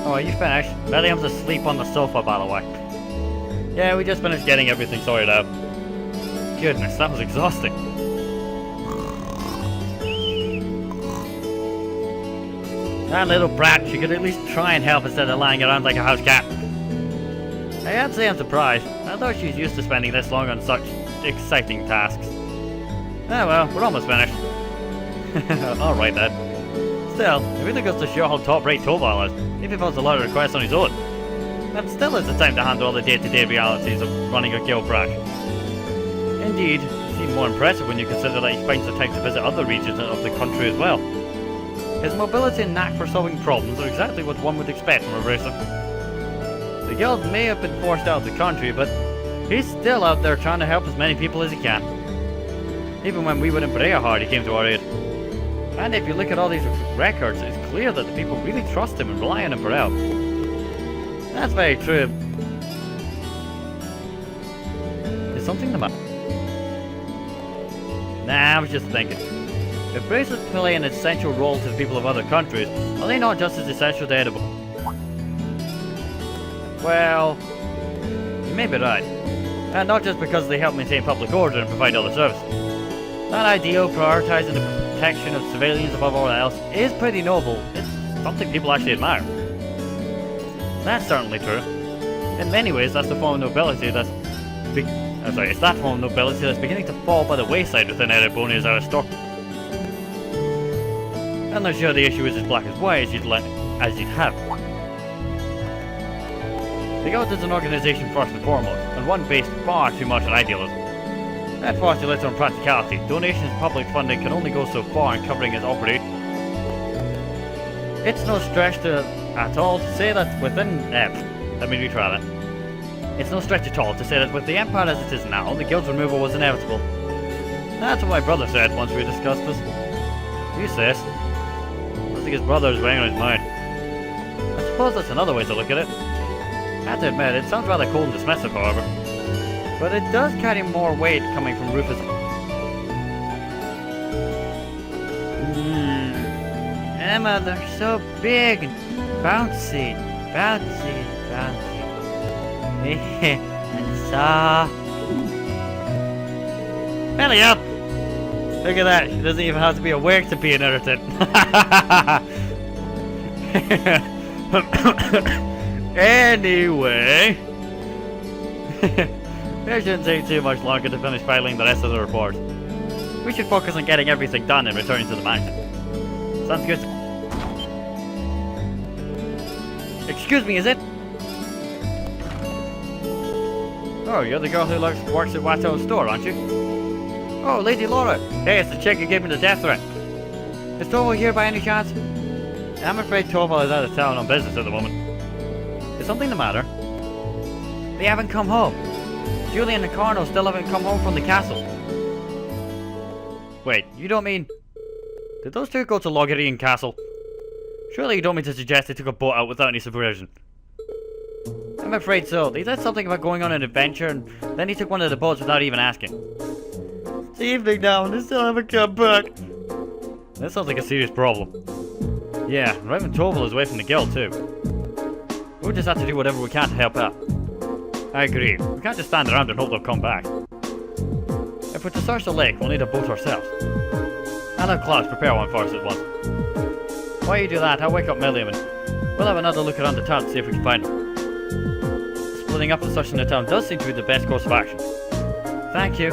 Oh, are you finished? William's asleep on the sofa, by the way. Yeah, we just finished getting everything sorted out. Goodness, that was exhausting. That little brat, she could at least try and help instead of lying around like a house cat. I can't say I'm surprised. I thought she's used to spending this long on such exciting tasks. Ah well, we're almost finished. Alright then. Still, it really goes to show how top-rate Torval is, if he puts a lot of requests on his own. That still is the time to handle all the day-to-day realities of running a guild crash. Indeed, it seems more impressive when you consider that he finds the time to visit other regions of the country as well. His mobility and knack for solving problems are exactly what one would expect from a racer. The guild may have been forced out of the country, but he's still out there trying to help as many people as he can. Even when we were in Brea hard, he came to our aid. And if you look at all these records, it's clear that the people really trust him and rely on him for help. That's very true. Is something the matter? Nah, I was just thinking. If bracelets play an essential role to the people of other countries, are they not just as essential to edible? Well, you may be right. And not just because they help maintain public order and provide other services. That ideal, prioritizing the protection of civilians above all else, is pretty noble. It's something people actually admire. That's certainly true. In many ways, that's the form of nobility that's it's that form of nobility that's beginning to fall by the wayside within Erebonia's aristocracy. I'm not sure the issue is as black as white as you'd have. The Guild is an organisation first and foremost, and one based far too much on idealism. That far too little on practicality. Donations and public funding can only go so far in covering its operation. It's no stretch at all to say that within... let me retry that. It's no stretch at all to say that with the Empire as it is now, the Guild's removal was inevitable. That's what my brother said once we discussed this. He says... I think his brother is weighing on his mind. I suppose that's another way to look at it. I have to admit, it sounds rather cold and dismissive, however. But it does carry more weight coming from Rufus. Emma, they're so big and bouncy, bouncy, bouncy. And soft. Belly up! Look at that, she doesn't even have to be awake to be an irritant. Anyway, it shouldn't take too much longer to finish filing the rest of the report. We should focus on getting everything done and returning to the mansion. Sounds good. Excuse me, is it? Oh, you're the girl who works at Watto's store, aren't you? Oh, Lady Laura. Hey, it's the chick who gave me the death threat. Is Torval here by any chance? I'm afraid Torval is out of town on business at the moment. Is something the matter? They haven't come home. Julian and Carno still haven't come home from the castle. Wait, you don't mean... Did those two go to Lohengrin Castle? Surely you don't mean to suggest they took a boat out without any supervision? I'm afraid so. They said something about going on an adventure and then he took one of the boats without even asking. It's evening now and they still haven't come back. That sounds like a serious problem. Yeah, Reverend Torval is away from the guild too. We'll just have to do whatever we can to help out. I agree. We can't just stand around and hope they'll come back. If we're to search the lake, we'll need a boat ourselves. I'll have Klaus prepare one for us at once. While you do that, I'll wake up Milliam and we'll have another look around the town to see if we can find him. Splitting up and searching the town does seem to be the best course of action. Thank you.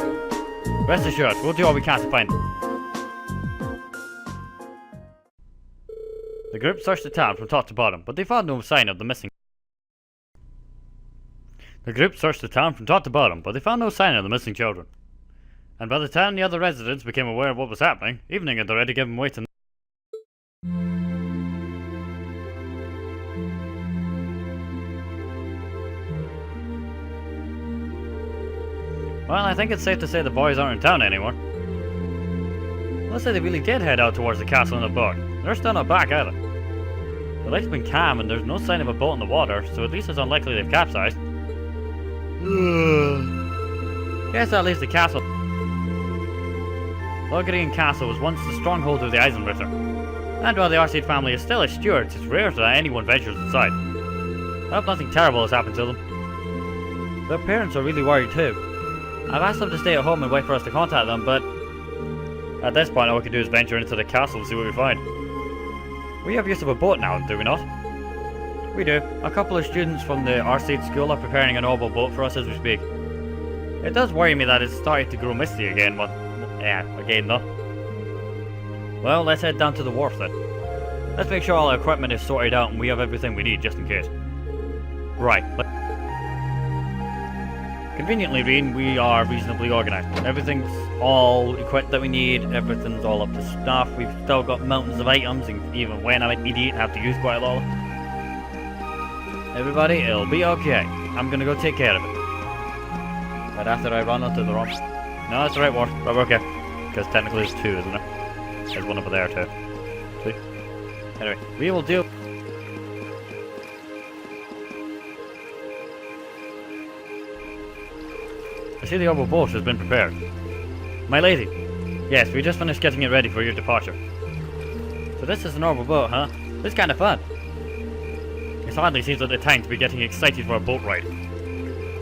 Rest assured, we'll do all we can to find him. The group searched the town from top to bottom, but they found no sign of the missing. Children. And by the time the other residents became aware of what was happening, evening had already given way to... Well, I think it's safe to say the boys aren't in town anymore. Let's say they really did head out towards the castle in the boat. They're still not back either. The lake's been calm and there's no sign of a boat in the water, so at least it's unlikely they've capsized. Guess that leaves the castle. Lohengrin Castle was once the stronghold of the Eisenritter. And while the Arseid family is still as stewards, it's rare that anyone ventures inside. I hope nothing terrible has happened to them. Their parents are really worried too. I've asked them to stay at home and wait for us to contact them, but at this point all we can do is venture into the castle and see what we find. We have use of a boat now, do we not? We do. A couple of students from the Arseid school are preparing an orbital boat for us as we speak. It does worry me that it's starting to grow misty again, but again though. Well, let's head down to the wharf then. Let's make sure all our equipment is sorted out and we have everything we need just in case. Right. Conveniently, Reen, we are reasonably organised. Everything's all equipped that we need, everything's all up to snuff. We've still got mountains of items, and even when I'm an idiot and have to use quite a lot of them. Everybody, it'll be okay. I'm gonna go take care of it. Right after I run onto the wrong... No, that's the right one. But we're okay. Because technically there's two, isn't there? There's one over there too. See? Anyway, we will deal... I see the orbital boat has been prepared. My lady. Yes, we just finished getting it ready for your departure. So this is an orbital boat, huh? This is kind of fun. It hardly seems like the time to be getting excited for a boat ride.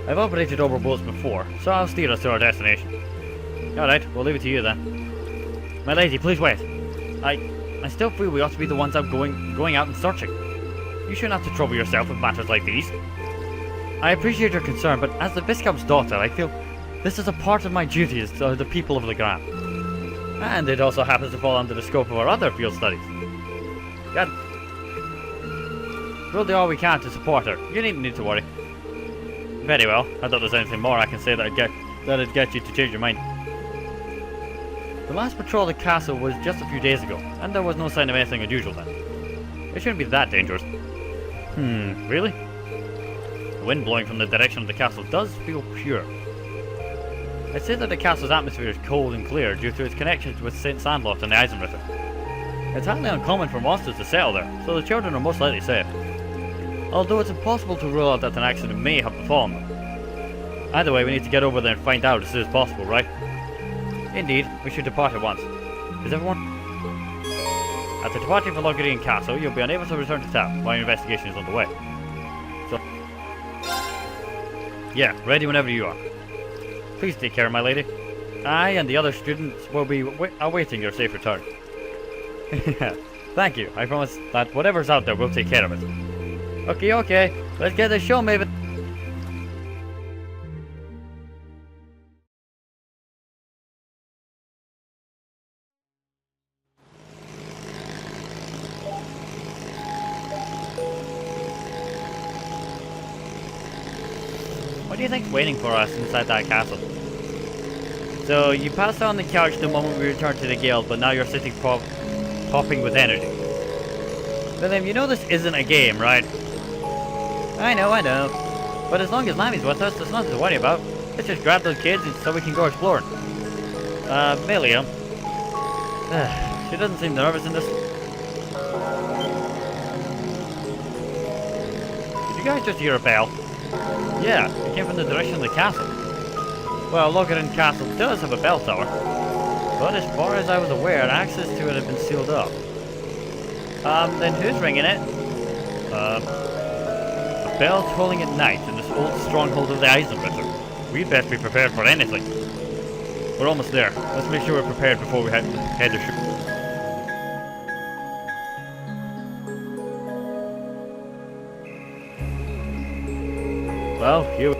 I've operated orbital boats before, so I'll steer us to our destination. Alright, we'll leave it to you then. My lady, please wait. I still feel we ought to be the ones out going out and searching. You shouldn't have to trouble yourself with matters like these. I appreciate your concern, but as the Viscount's daughter, I feel this is a part of my duty as to the people of Lohengrin. And it also happens to fall under the scope of our other field studies. God. We'll do all we can to support her. You needn't need to worry. Very well. I thought there's anything more I can say that'd get you to change your mind. The last patrol of the castle was just a few days ago, and there was no sign of anything unusual then. It shouldn't be that dangerous. Really? The wind blowing from the direction of the castle does feel pure. I'd say that the castle's atmosphere is cold and clear due to its connections with St. Sandlot and the Eisenritter. It's highly uncommon for monsters to settle there, so the children are most likely safe. Although it's impossible to rule out that an accident may have befallen them. Either way, we need to get over there and find out as soon as possible, right? Indeed, we should depart at once. Is everyone? After departing from Lohengrin Castle, you'll be unable to return to town while your investigation is underway. So... yeah, ready whenever you are. Please take care, my lady. I and the other students will be awaiting your safe return. Thank you. I promise that whatever's out there, we'll take care of it. Okay. Let's get this show, Maven. What do you think's waiting for us inside that castle? So, you passed on the couch the moment we returned to the guild, but now you're sitting popping with energy. William, you know this isn't a game, right? I know. But as long as Lami's with us, there's nothing to worry about. Let's just grab those kids and so we can go exploring. William. She doesn't seem nervous in this. Did you guys just hear a bell? Yeah, it came from the direction of the castle. Well, Lohengrin Castle does have a bell tower, but as far as I was aware, access to it had been sealed up. Then who's ringing it? A bell tolling at night in this old stronghold of the Eisenritter. We'd best be prepared for anything. We're almost there. Let's make sure we're prepared before we head to shoot. Well, here.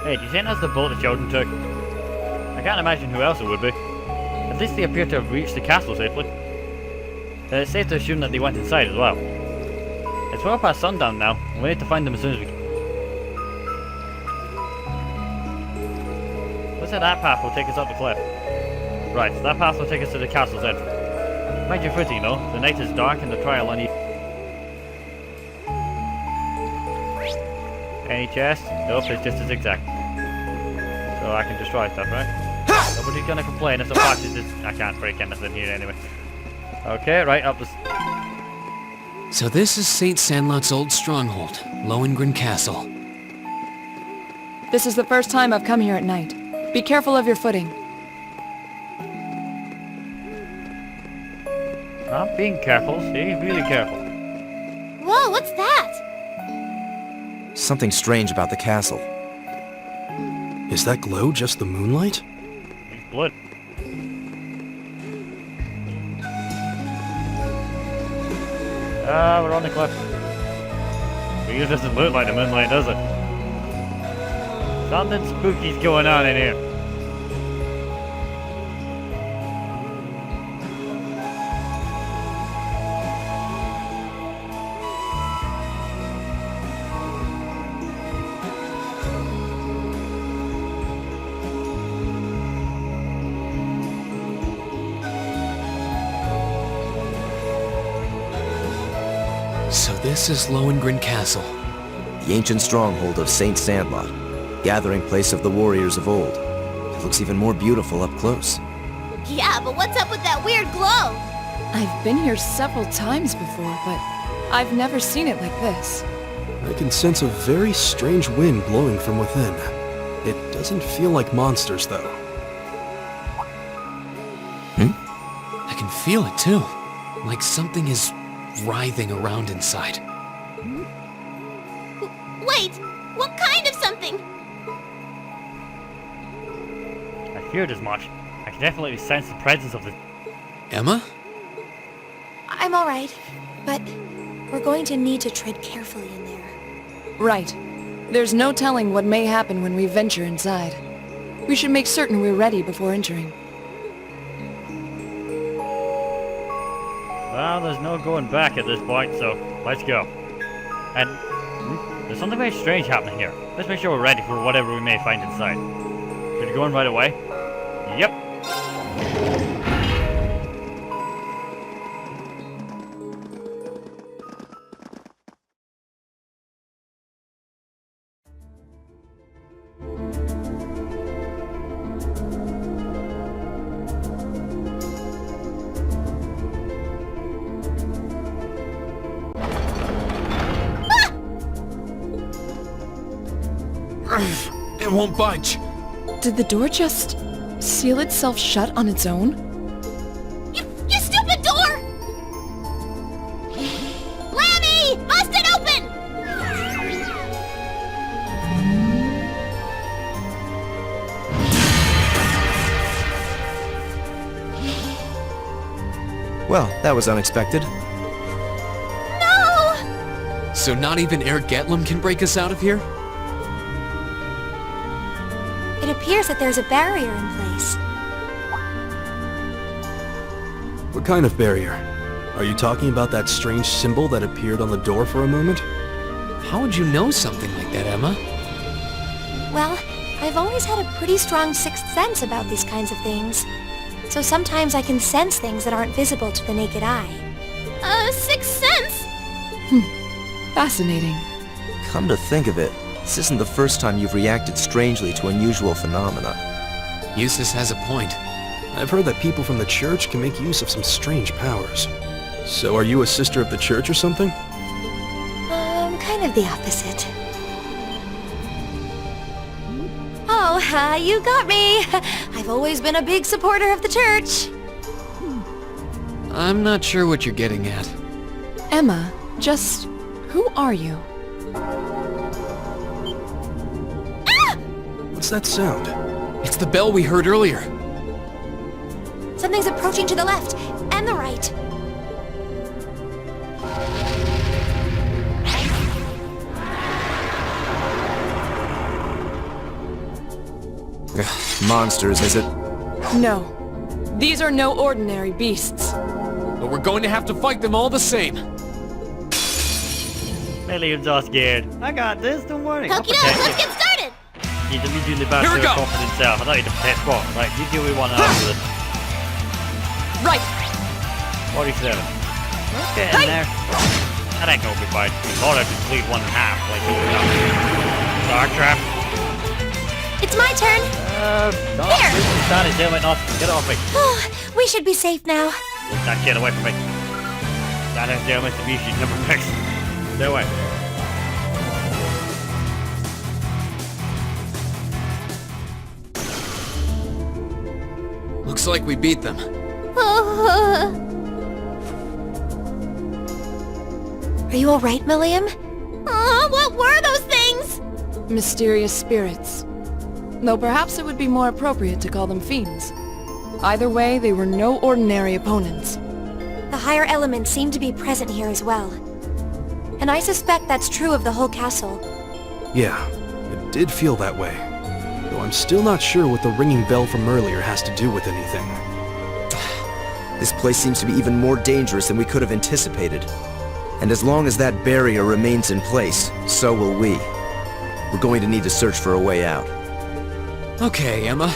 Hey, do you think that's the boat the children took? I can't imagine who else it would be. At least they appear to have reached the castle safely. It's safe to assume that they went inside as well. It's well past sundown now, and we need to find them as soon as we can. Looks like that path will take us up the cliff. Right, so that path will take us to the castle's entrance. Mind your footing, though. The night is dark and the trail uneven. Any chest? Nope, it's just a zigzag. So I can destroy stuff, right? Nobody's gonna complain if the box is just... I can't break anything here anyway. Okay, right, up the... So this is St. Sandlot's old stronghold, Lohengrin Castle. This is the first time I've come here at night. Be careful of your footing. I'm being careful, see? Really careful. Whoa, what's that? Something strange about the castle. Is that glow just the moonlight? It's blood. We're on the cliff. But it doesn't look like the moonlight, does it? Something spooky's going on in here. So this is Lohengrin Castle. The ancient stronghold of Saint Sandlot, gathering place of the warriors of old. It looks even more beautiful up close. Yeah, but what's up with that weird glow? I've been here several times before, but I've never seen it like this. I can sense a very strange wind blowing from within. It doesn't feel like monsters, though. I can feel it too. Like something is writhing around inside. Wait, what kind of something? I feared as much. I can definitely sense the presence of the... Emma? I'm alright, but we're going to need to tread carefully in there. Right. There's no telling what may happen when we venture inside. We should make certain we're ready before entering. Well, there's no going back at this point, so let's go. And there's something very strange happening here. Let's make sure we're ready for whatever we may find inside. Should we go in right away? Yep. It won't budge. Did the door just seal itself shut on its own? You stupid door! Lammy! Bust it open! Well, that was unexpected. No! So not even Air Getlum can break us out of here? It appears that there's a barrier in place. What kind of barrier? Are you talking about that strange symbol that appeared on the door for a moment? How would you know something like that, Emma? Well, I've always had a pretty strong sixth sense about these kinds of things. So sometimes I can sense things that aren't visible to the naked eye. Sixth sense? Fascinating. Come to think of it, this isn't the first time you've reacted strangely to unusual phenomena. Eustace has a point. I've heard that people from the church can make use of some strange powers. So are you a sister of the church or something? Kind of the opposite. Oh, you got me. I've always been a big supporter of the church. I'm not sure what you're getting at. Emma, just who are you? What's that sound? It's the bell we heard earlier. Something's approaching to the left and the right. Monsters, is it? No. These are no ordinary beasts. But we're going to have to fight them all the same. Millions are scared. I got this, don't worry. I'll Okie doke, protect let's you. get started! He's immediately back Here to we a go. confident self. I thought you'd have protect squad. Right, you do what we want after this. Right! 47. Let's get in there. That ain't no good fight. Thought I'd just leave one in half like you know. Star trap. It's my turn. No, Here. Stand his helmet off. Get off me. We should be safe now. Get that shit away from me. Stand his helmet to me, she's never fixed. Stay away. Looks like we beat them. Are you alright, Milliam? What were those things? Mysterious spirits. Though perhaps it would be more appropriate to call them fiends. Either way, they were no ordinary opponents. The higher elements seem to be present here as well. And I suspect that's true of the whole castle. Yeah, it did feel that way. Though I'm still not sure what the ringing bell from earlier has to do with anything. This place seems to be even more dangerous than we could have anticipated. And as long as that barrier remains in place, so will we. We're going to need to search for a way out. Okay, Emma.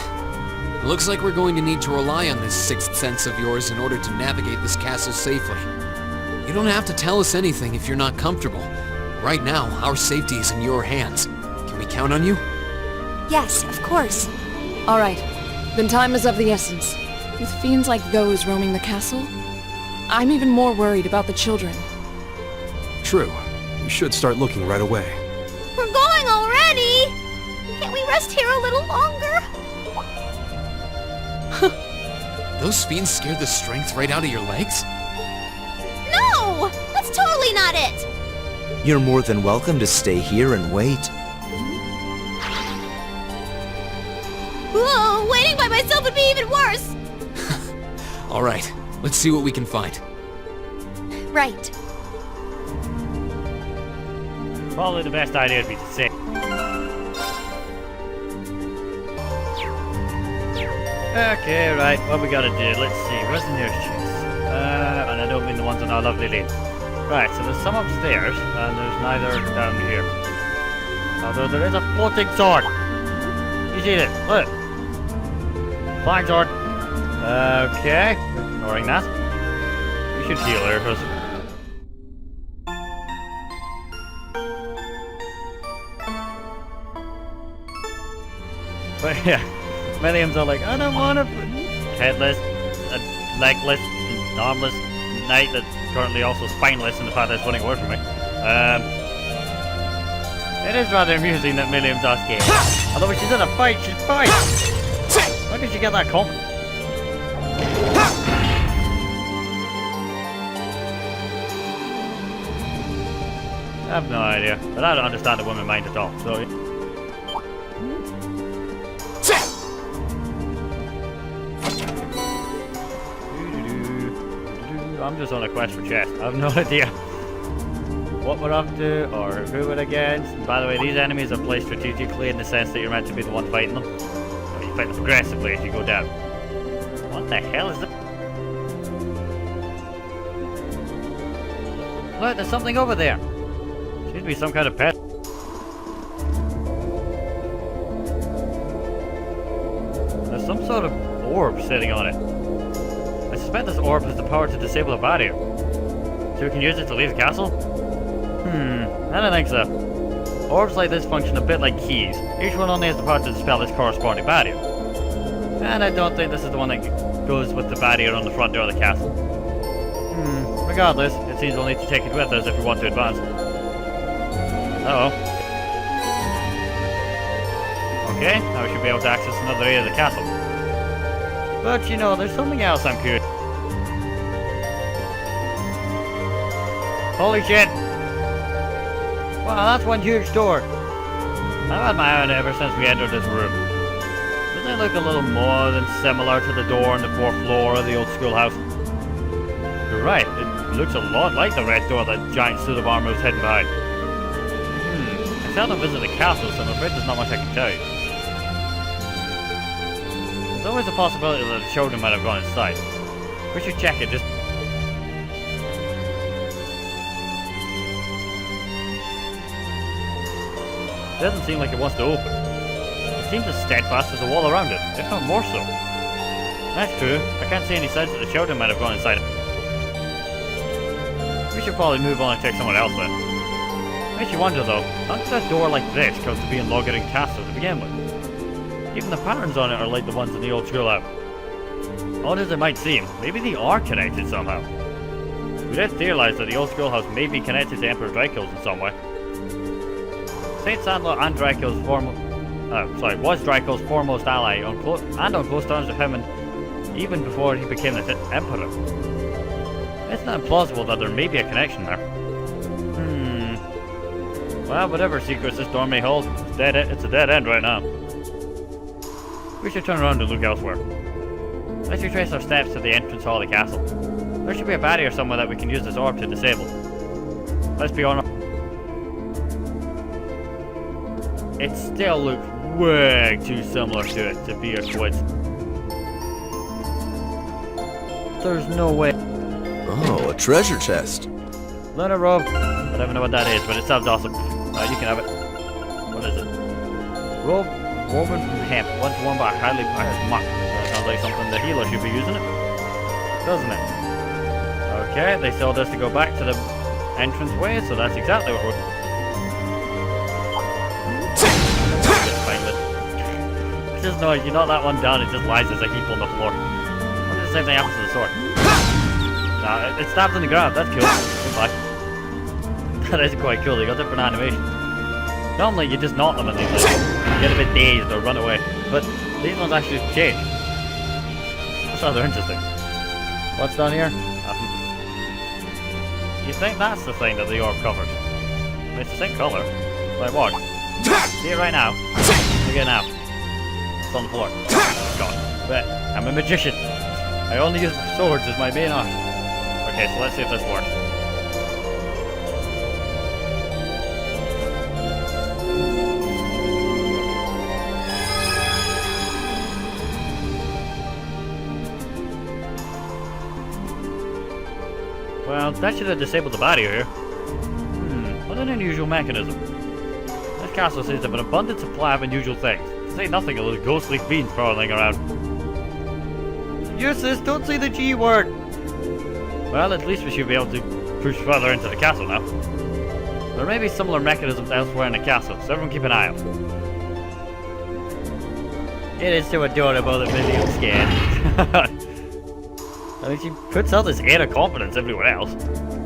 Looks like we're going to need to rely on this sixth sense of yours in order to navigate this castle safely. You don't have to tell us anything if you're not comfortable. Right now, our safety is in your hands. Can we count on you? Yes, of course. Alright, then time is of the essence. With fiends like those roaming the castle, I'm even more worried about the children. True. We should start looking right away. We're going already! Can't we rest here a little longer? Those fiends scared the strength right out of your legs? No! That's totally not it! You're more than welcome to stay here and wait. Whoa, waiting by myself would be even worse! Alright, let's see what we can find. Right. Probably the best idea would be to say. Okay, right, what we gotta do? Let's see, where's the nearest chest? And I don't mean the ones on our lovely lane. Right, so there's some upstairs, and there's neither down here. Although there is a floating sword! You see it? Look! Flying sword! Okay, ignoring that. We should heal her, because... But yeah, Milliam's all like, I don't want a headless, legless, armless knight that's currently also spineless in the fact that it's running away from me. It is rather amusing that Milliam's asking. Although when she's in a fight, she's fine. Where did you get that comment? I have no idea, but I don't understand the woman mind at all, so... I'm just on a quest for chest. I have no idea what we're up to or who we're against. And by the way, these enemies are placed strategically in the sense that you're meant to be the one fighting them. Or you fight them aggressively as you go down. What the hell is that? Look, there's something over there. Seems to be some kind of pet. There's some sort of orb sitting on it. I suspect this orb has the power to disable a barrier. So we can use it to leave the castle? I don't think so. Orbs like this function a bit like keys. Each one only has the power to dispel its corresponding barrier. And I don't think this is the one that goes with the barrier on the front door of the castle. Regardless, it seems we'll need to take it with us if we want to advance. Uh-oh. Okay, now we should be able to access another area of the castle. But you know, there's something else I'm curious. Holy shit! Wow, that's one huge door. I've had my eye on it ever since we entered this room. Doesn't it look a little more than similar to the door on the fourth floor of the old schoolhouse? You're right, it looks a lot like the red door that giant suit of armor was hidden behind. I seldom visit the castle, so I'm afraid there's not much I can tell you. There's always a possibility that the children might have gone inside. We should check it just... It doesn't seem like it wants to open. It seems as steadfast as the wall around it, if not more so. That's true. I can't see any signs that the children might have gone inside it. We should probably move on and check someone else then. Makes you wonder though, how did a door like this come to be in Lohengrin Castle to begin with? Even the patterns on it are like the ones in the old schoolhouse. Odd as it might seem, maybe they are connected somehow. We did theorize that the old schoolhouse may be connected to Emperor Draco's in some way. Saint Sandlot and was Draco's foremost ally on close terms with him, and even before he became the Emperor. It's not implausible that there may be a connection there. Well, whatever secrets this door may hold, it's a dead end right now. We should turn around and look elsewhere. Let's retrace our steps to the entrance hall of the castle. There should be a barrier somewhere that we can use this orb to disable. Let's be honest. It still looks way too similar to it to be a coincidence. There's no way. Oh, a treasure chest. Letter robe. I don't even know what that is, but it sounds awesome. You can have it. What is it? Robe woven from hemp, once worn by a highly pious monk. That sounds like something the healer should be using it, doesn't it? Okay, they told us to go back to the entrance way, so that's exactly what we're... Just noise, you knock that one down, it just lies as a heap on the floor. Wonder if the same thing happens to the sword. No, it stabs in the ground, that's cool. Goodbye. That is quite cool, they got different animations. Normally you just knock them and they like, get a bit dazed or run away, but these ones actually change. That's rather interesting. What's down here? Nothing. You think that's the thing that the orb covers? It's the same colour. Like what? See it right now. Look at it now. It's on the floor. God. But I'm a magician. I only use swords as my main art. Okay, so let's see if this works. Well, that should have disabled the barrier here. What an unusual mechanism. This castle seems to have an abundant supply of unusual things. To say nothing of those ghostly fiends prowling around. Useless, don't say the G word! Well, at least we should be able to push further into the castle now. There may be similar mechanisms elsewhere in the castle, so everyone keep an eye out. It is so adorable that maybe I'm scared. I mean, she puts out this air of confidence everywhere else.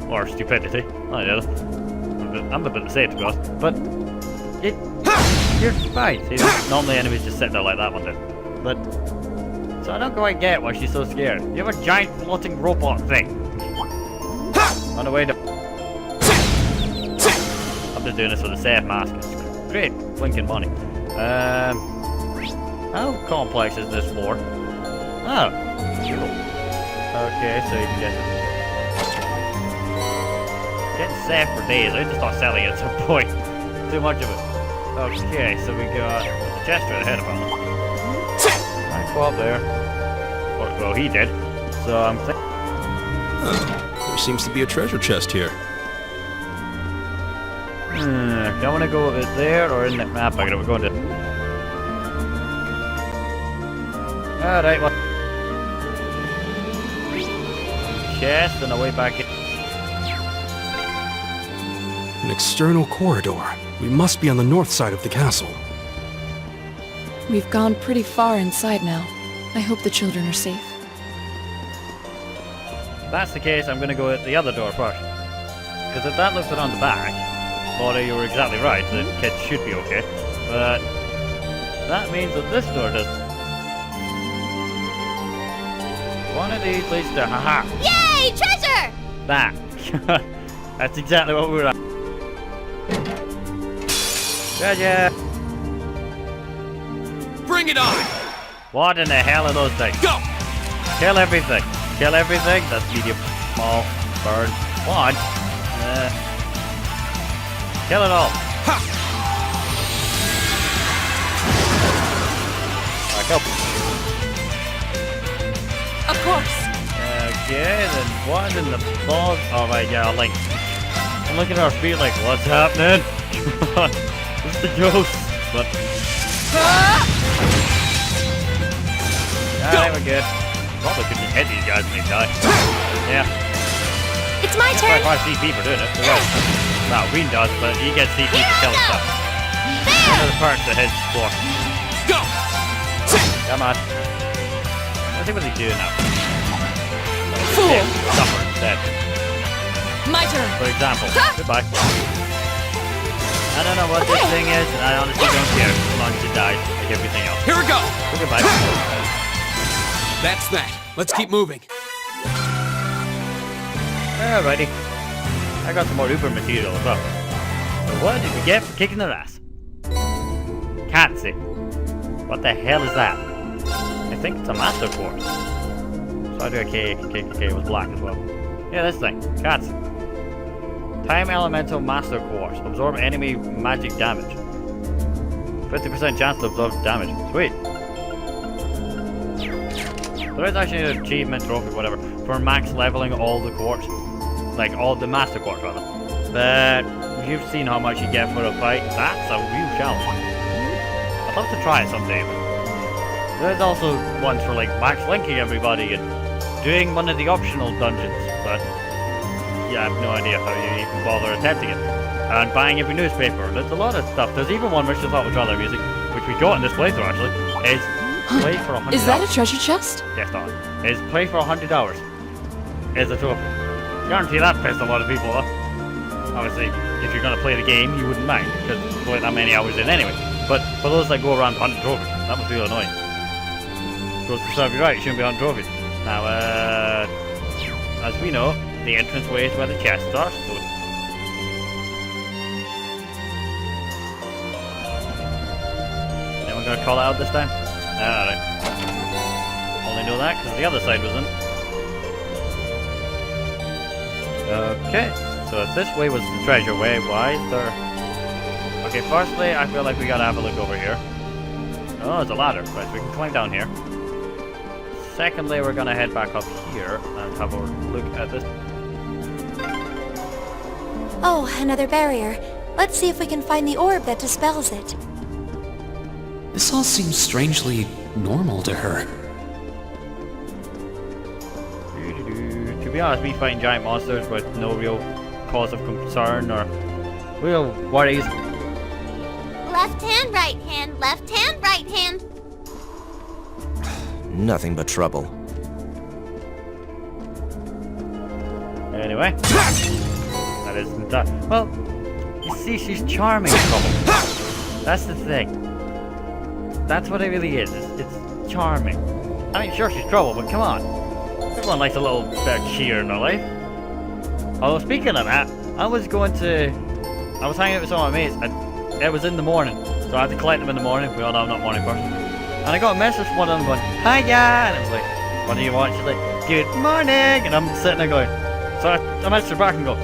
Or stupidity. I don't know. I'm a bit the same, to be honest. But, you're fine. See, normally enemies just sit there like that one do. But, so I don't quite get why she's so scared. You have a giant floating robot thing. On the way to... I'm just doing this with a safe mask. It's great. Blinking money. How complex is this floor? Oh, cool. Okay, so you can get it. Getting safe for days. I just start selling it at some point. Too much of it. Okay, so we got the chest right ahead of him. Right, go up there. Well, he did. So I'm thinking. There seems to be a treasure chest here. Do I want to go over there or in that map? We're going to. Alright, well. Chest and away back in. An external corridor. We must be on the north side of the castle. We've gone pretty far inside now. I hope the children are safe. If that's the case, I'm going to go at the other door first. Because if that looks around the back, Laura, you were exactly right, the kids should be okay. But that means that this door does. One of these leads to haha. Yay! Treasure! That. That's exactly what we were at. Treasure! Bring it on! What in the hell are those things? Go! Kill everything. Kill everything. That's medium, small, burn, one. Kill it all. Ha! Back up. Of course. Okay, then one in the fog. Oh my god, like I'm looking at our feet like, what's happening? It's the ghost. But alright, we're good. Probably could just hit these guys when they die. Yeah. It's my That's turn. 5 CP for doing it. No, Ween does, but he gets CP for killing stuff. One of the parts that hits floor. Go! Come on. Let's see what he's doing now. Fool! Suffer instead. My turn. For example. Goodbye. I don't know what this thing is, and I honestly don't care as long as it dies, like everything else. Here we go! Goodbye. That's that. Let's keep moving. Alrighty. I got some more Uber material as well. So what did we get for kicking their ass? Can't see. What the hell is that? I think it's a master quartz. So I do a K was black as well. Yeah, this thing. Can't see. Time Elemental Master Quartz. Absorb enemy magic damage. 50% chance to absorb damage. Sweet. There is actually an achievement trophy, whatever, for max leveling all the quartz. Like, all the Master Quartz, rather. But you've seen how much you get for a fight. That's a real challenge. I'd love to try it someday, but there's also ones for, like, max linking everybody and doing one of the optional dungeons, but yeah, I have no idea how you even bother attempting it. And buying every newspaper. There's a lot of stuff. There's even one which I thought was rather amusing, which we got in this playthrough actually, is play for 100 Is that hours. a treasure chest? Yes, not. Is play for 100 hours. Is a trophy. Guarantee that pissed a lot of people off. Obviously, if you're going to play the game, you wouldn't mind, because you put that many hours in anyway. But for those that go around hunting trophies, that must be annoying. Goes to serve you right, you shouldn't be hunting trophies. Now, as we know, the entrance way is where the chests are, so... Anyone gonna call it out this time? Alright. Only know that because the other side was in. Okay, so if this way was the treasure way, why is there... Okay, firstly, I feel like we gotta have a look over here. Oh, there's a ladder. Right, so we can climb down here. Secondly, we're gonna head back up here and have a look at this. Oh, another barrier. Let's see if we can find the orb that dispels it. This all seems strangely normal to her. To be honest, me fighting giant monsters with no real cause of concern or real worries. Left hand, right hand, left hand, right hand. Nothing but trouble. Anyway, that isn't that. Well, you see, she's charming, trouble. That's the thing. That's what it really is. It's charming. I mean, sure, she's trouble, but come on. Everyone likes a little bit of cheer in their life. Although, speaking of that, I was hanging out with some of my mates, and it was in the morning, so I had to collect them in the morning. We all know I'm not a morning person. And I got a message from one of them going, "Hiya!" And it was like, "What do you want?" She's like, "Good morning!" And I'm sitting there going, so I messaged her back and go,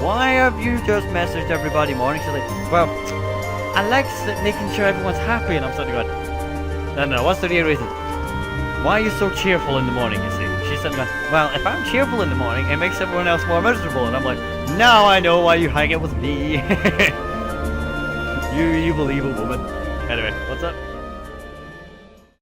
"Why have you just messaged everybody morning?" She's like, "Well, I like making sure everyone's happy." And I'm sitting there going, no, what's the real reason? Why are you so cheerful in the morning, you see? She's sitting there going, "Well, if I'm cheerful in the morning, it makes everyone else more miserable." And I'm like, "Now I know why you hang out with me." You evil, evil woman. Anyway, what's up?